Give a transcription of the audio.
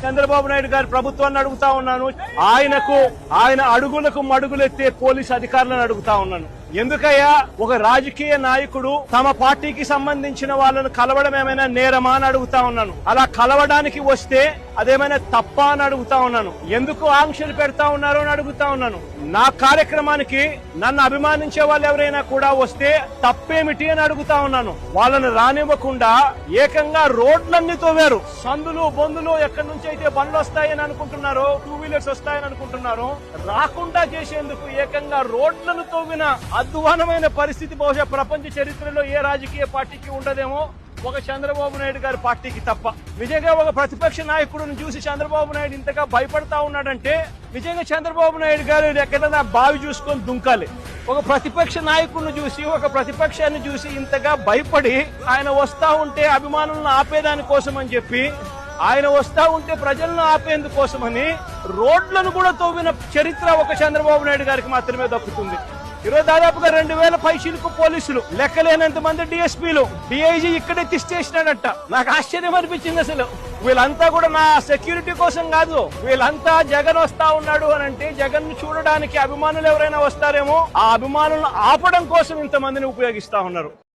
చంద్రబాబు నాయుడు గారి ప్రభుత్వాన్ని అడుగుతా ఉన్నాను. ఆయన అడుగులకు మడుగులెత్తే పోలీసు అధికారులను అడుగుతా ఉన్నాను. ఎందుకయ్యా ఒక రాజకీయ నాయకుడు తమ పార్టీకి సంబంధించిన వాళ్ళను కలవడం ఏమైనా నేరమా అని అడుగుతా ఉన్నాను. అలా కలవడానికి వస్తే అదేమైనా తప్ప అని అడుగుతా ఉన్నాను. ఎందుకు ఆంక్షలు పెడతా ఉన్నారు అని అడుగుతా ఉన్నాను. నా కార్యక్రమానికి నన్ను అభిమానించే వాళ్ళు ఎవరైనా కూడా వస్తే తప్పేమిటి అని అడుగుతా ఉన్నాను. వాళ్ళని రానివ్వకుండా ఏకంగా రోడ్లన్నీ తోవారు. సందులు బొందులు ఎక్కడి నుంచి అయితే బండ్లు వస్తాయని అనుకుంటున్నారో, 2 వీలర్స్ వస్తాయని అనుకుంటున్నారో రాకుండా చేసేందుకు ఏకంగా రోడ్లను తోవిన అధ్వానమైన పరిస్థితి బహుశా ప్రపంచ చరిత్రలో ఏ రాజకీయ పార్టీకి ఉండదేమో, ఒక చంద్రబాబు నాయుడు గారి పార్టీకి తప్ప. నిజంగా ఒక ప్రతిపక్ష నాయకుడిని చూసి చంద్రబాబు నాయుడు ఇంతగా భయపడతా ఉన్నాడంటే నిజంగా చంద్రబాబు నాయుడు గారు ఎక్కడైనా బావి చూసుకొని దుంకాలి. ఒక ప్రతిపక్ష నాయకుడిని చూసి, ఒక ప్రతిపక్షాన్ని చూసి ఇంతగా భయపడి ఆయన వస్తా ఉంటే అభిమానులను ఆపేదాని కోసం అని చెప్పి, ఆయన వస్తా ఉంటే ప్రజలను ఆపేందుకోసమని రోడ్లను కూడా తవ్విన చరిత్ర ఒక చంద్రబాబు నాయుడు గారికి మాత్రమే దక్కుతుంది. ఈరోజు దాదాపుగా 2000 పైసలకు పోలీసులు, లెక్కలేనంత మంది డిఎస్పీలు, డిఐజీ ఇక్కడే తిష్టేసినాడట. నాకు ఆశ్చర్యం అనిపించింది. అసలు వీళ్ళంతా కూడా నా సెక్యూరిటీ కోసం కాదు, వీళ్ళంతా జగన్ వస్తా ఉన్నాడు అని అంటే జగన్ ను చూడడానికి అభిమానులు ఎవరైనా వస్తారేమో, ఆ అభిమానులను ఆపడం కోసం ఇంతమందిని ఉపయోగిస్తా ఉన్నారు.